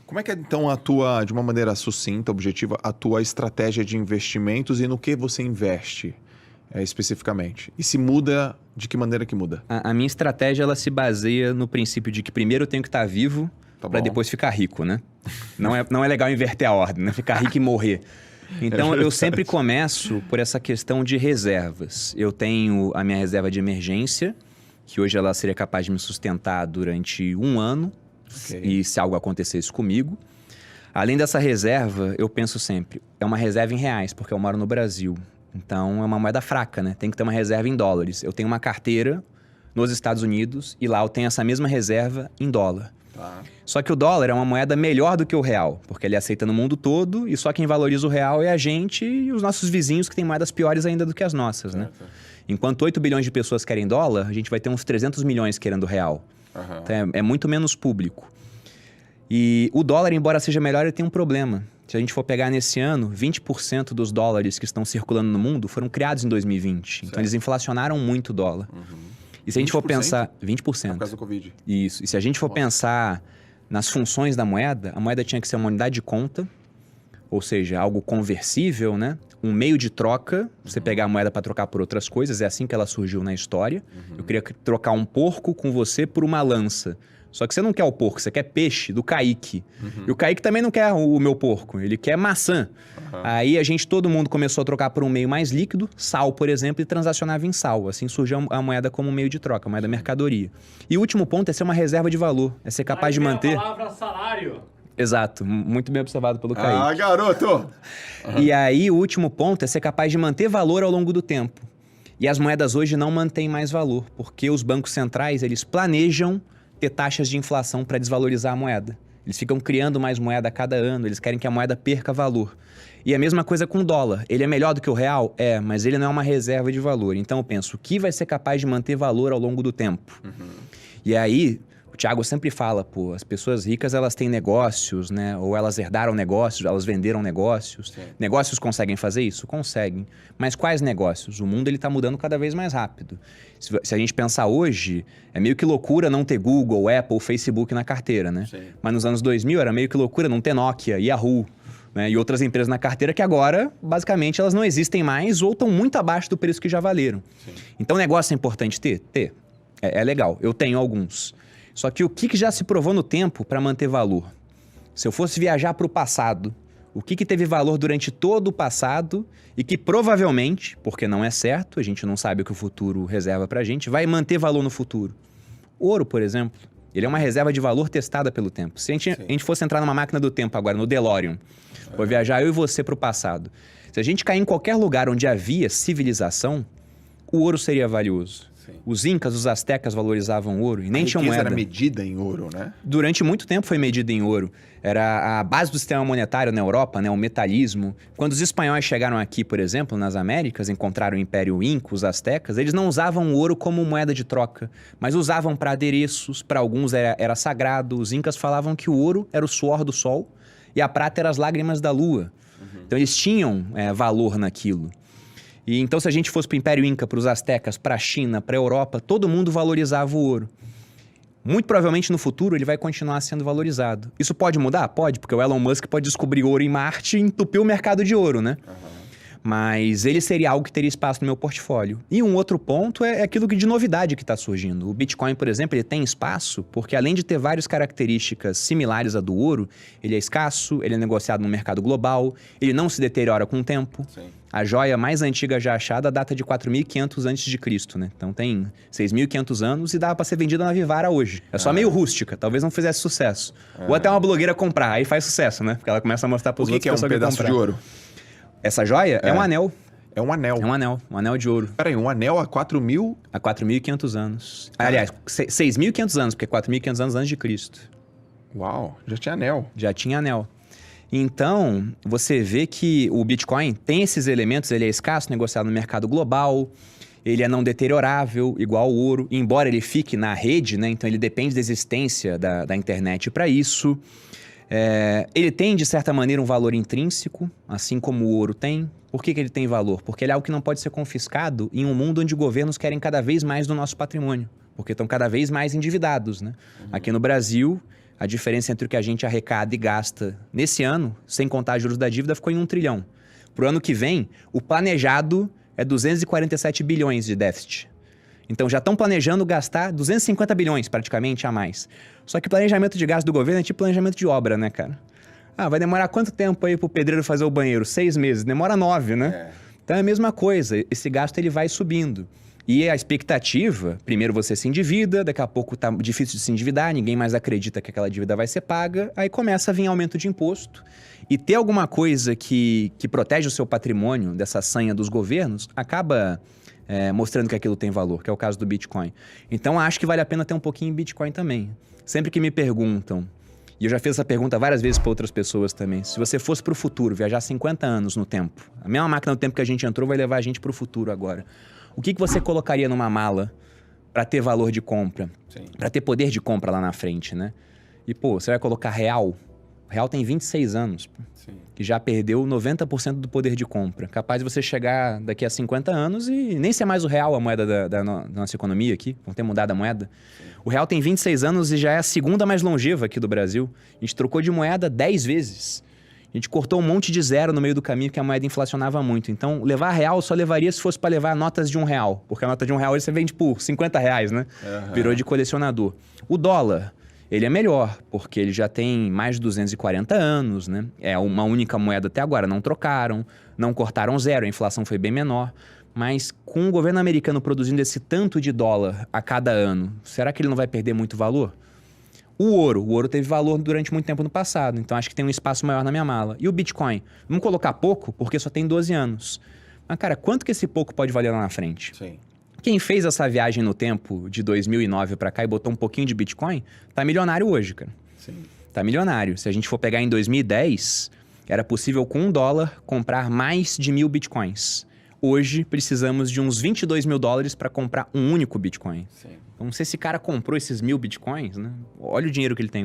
Como é que é, então, a tua, de uma maneira sucinta, objetiva, a tua estratégia de investimentos e no que você investe especificamente? E se muda, de que maneira que muda? A minha estratégia, ela se baseia no princípio de que primeiro eu tenho que estar vivo para depois ficar rico, né? Não é legal inverter a ordem, né? Ficar rico e morrer. Então, eu sempre começo por essa questão de reservas. Eu tenho a minha reserva de emergência, que hoje ela seria capaz de me sustentar durante 1 ano, e se algo acontecesse comigo. Além dessa reserva, eu penso sempre, é uma reserva em reais, porque eu moro no Brasil. Então, é uma moeda fraca, né? Tem que ter uma reserva em dólares. Eu tenho uma carteira nos Estados Unidos e lá eu tenho essa mesma reserva em dólar. Tá. Só que o dólar é uma moeda melhor do que o real, porque ele aceita no mundo todo e só quem valoriza o real é a gente e os nossos vizinhos que têm moedas piores ainda do que as nossas, né? Enquanto 8 bilhões de pessoas querem dólar, a gente vai ter uns 300 milhões querendo real. Então, é muito menos público. E o dólar, embora seja melhor, ele tem um problema. Se a gente for pegar nesse ano, 20% dos dólares que estão circulando no mundo foram criados em 2020. Então, eles inflacionaram muito o dólar. E se a gente for pensar... 20%. Por causa do Covid. Isso. E se a gente for pensar nas funções da moeda, a moeda tinha que ser uma unidade de conta, ou seja, algo conversível, né? Um meio de troca, você pegar a moeda para trocar por outras coisas, é assim que ela surgiu na história. Eu queria trocar um porco com você por uma lança. Só que você não quer o porco, você quer peixe do Kaique. E o Kaique também não quer o meu porco, ele quer maçã. Aí todo mundo começou a trocar por um meio mais líquido, sal, por exemplo, e transacionava em sal. Assim surgiu a moeda como um meio de troca, a moeda mercadoria. E o último ponto é ser uma reserva de valor, é ser capaz de manter... a palavra salário. Exato, muito bem observado pelo Kaique. Ah, garoto! E aí, o último ponto é ser capaz de manter valor ao longo do tempo. E as moedas hoje não mantêm mais valor, porque os bancos centrais, eles planejam ter taxas de inflação para desvalorizar a moeda. Eles ficam criando mais moeda a cada ano, eles querem que a moeda perca valor. E a mesma coisa com o dólar. Ele é melhor do que o real? É, mas ele não é uma reserva de valor. Então eu penso, o que vai ser capaz de manter valor ao longo do tempo? E aí... O Thiago sempre fala, pô, as pessoas ricas, elas têm negócios, né? Ou elas herdaram negócios, elas venderam negócios. Sim. Negócios conseguem fazer isso? Conseguem. Mas quais negócios? O mundo, ele tá mudando cada vez mais rápido. Se a gente pensar hoje, é meio que loucura não ter Google, Apple, Facebook na carteira, né? Sim. Mas nos anos 2000 era meio que loucura não ter Nokia, Yahoo, né? E outras empresas na carteira que agora, basicamente, elas não existem mais ou estão muito abaixo do preço que já valeram. Sim. Então, negócio é importante ter? Ter. É legal. Eu tenho alguns. Só que o que já se provou no tempo para manter valor? Se eu fosse viajar para o passado, o que teve valor durante todo o passado e que provavelmente, porque não é certo, a gente não sabe o que o futuro reserva para a gente, vai manter valor no futuro? Ouro, por exemplo, ele é uma reserva de valor testada pelo tempo. Se a gente fosse entrar numa máquina do tempo agora, no DeLorean, vou viajar eu e você para o passado. Se a gente cair em qualquer lugar onde havia civilização, o ouro seria valioso. Os incas, os astecas valorizavam ouro e nem tinham moeda. Era medida em ouro, né? Durante muito tempo foi medida em ouro. Era a base do sistema monetário na Europa, né? O metalismo. Quando os espanhóis chegaram aqui, por exemplo, nas Américas, encontraram o Império Inca, os astecas, eles não usavam o ouro como moeda de troca, mas usavam para adereços, para alguns era sagrado. Os incas falavam que o ouro era o suor do sol e a prata era as lágrimas da lua. Então eles tinham valor naquilo. E então, se a gente fosse para o Império Inca, para os astecas, para a China, para a Europa, todo mundo valorizava o ouro. Muito provavelmente no futuro ele vai continuar sendo valorizado. Isso pode mudar? Pode, porque o Elon Musk pode descobrir ouro em Marte e entupir o mercado de ouro, né? Mas ele seria algo que teria espaço no meu portfólio. E um outro ponto é aquilo de novidade que está surgindo. O Bitcoin, por exemplo, ele tem espaço porque além de ter várias características similares à do ouro, ele é escasso, ele é negociado no mercado global, ele não se deteriora com o tempo. Sim. A joia mais antiga já achada data de 4.500 a.C., né? Então tem 6.500 anos e dá para ser vendida na Vivara hoje. É só meio rústica, talvez não fizesse sucesso. Ou até uma blogueira comprar, aí faz sucesso, né? Porque ela começa a mostrar para os outros que é um pedaço de ouro? Essa joia é um anel. É um anel? É um anel de ouro. Peraí, um anel há 4.000... Há 4.500 anos. Aliás, 6.500 anos, porque 4.500 anos antes de Cristo. Uau, já tinha anel. Já tinha anel. Então, você vê que o Bitcoin tem esses elementos, ele é escasso, negociado no mercado global, ele é não deteriorável, igual o ouro, embora ele fique na rede, né? Então ele depende da existência da internet para isso. Ele tem, de certa maneira, um valor intrínseco, assim como o ouro tem. Por que ele tem valor? Porque ele é algo que não pode ser confiscado em um mundo onde governos querem cada vez mais do nosso patrimônio, porque estão cada vez mais endividados, né? Aqui no Brasil, a diferença entre o que a gente arrecada e gasta nesse ano, sem contar juros da dívida, ficou em 1 trilhão. Pro ano que vem, o planejado é 247 bilhões de déficit. Então já estão planejando gastar 250 bilhões praticamente a mais. Só que planejamento de gasto do governo é tipo planejamento de obra, né, cara? Ah, vai demorar quanto tempo aí pro pedreiro fazer o banheiro? 6 meses. Demora 9, né? Então é a mesma coisa. Esse gasto ele vai subindo. E a expectativa, primeiro você se endivida, daqui a pouco tá difícil de se endividar, ninguém mais acredita que aquela dívida vai ser paga, aí começa a vir aumento de imposto. E ter alguma coisa que protege o seu patrimônio dessa sanha dos governos, acaba mostrando que aquilo tem valor, que é o caso do Bitcoin. Então acho que vale a pena ter um pouquinho em Bitcoin também. Sempre que me perguntam, e eu já fiz essa pergunta várias vezes para outras pessoas também, se você fosse para o futuro, viajar 50 anos no tempo, a mesma máquina do tempo que a gente entrou vai levar a gente para o futuro agora. O que você colocaria numa mala para ter valor de compra? Para ter poder de compra lá na frente, né? E, pô, você vai colocar real? O real tem 26 anos, pô, que já perdeu 90% do poder de compra. Capaz de você chegar daqui a 50 anos e nem ser mais o real a moeda da nossa economia aqui. Vão ter mudado a moeda. O real tem 26 anos e já é a segunda mais longeva aqui do Brasil. A gente trocou de moeda 10 vezes. A gente cortou um monte de zero no meio do caminho, porque a moeda inflacionava muito. Então, levar real só levaria se fosse para levar notas de R$1. Porque a nota de R$1 você vende por R$50, né? Virou de colecionador. O dólar, ele é melhor, porque ele já tem mais de 240 anos, né? É uma única moeda até agora. Não trocaram, não cortaram zero, a inflação foi bem menor. Mas com o governo americano produzindo esse tanto de dólar a cada ano, será que ele não vai perder muito valor? O ouro teve valor durante muito tempo no passado, então acho que tem um espaço maior na minha mala. E o Bitcoin? Vamos colocar pouco, porque só tem 12 anos. Mas, cara, quanto que esse pouco pode valer lá na frente? Sim. Quem fez essa viagem no tempo de 2009 pra cá e botou um pouquinho de Bitcoin, tá milionário hoje, cara. Sim. Tá milionário. Se a gente for pegar em 2010, era possível com $1 comprar mais de 1.000 Bitcoins. Hoje, precisamos de uns 22 mil dólares para comprar um único Bitcoin. Sim. Então, se esse cara comprou esses 1.000 Bitcoins, né? Olha o dinheiro que ele tem.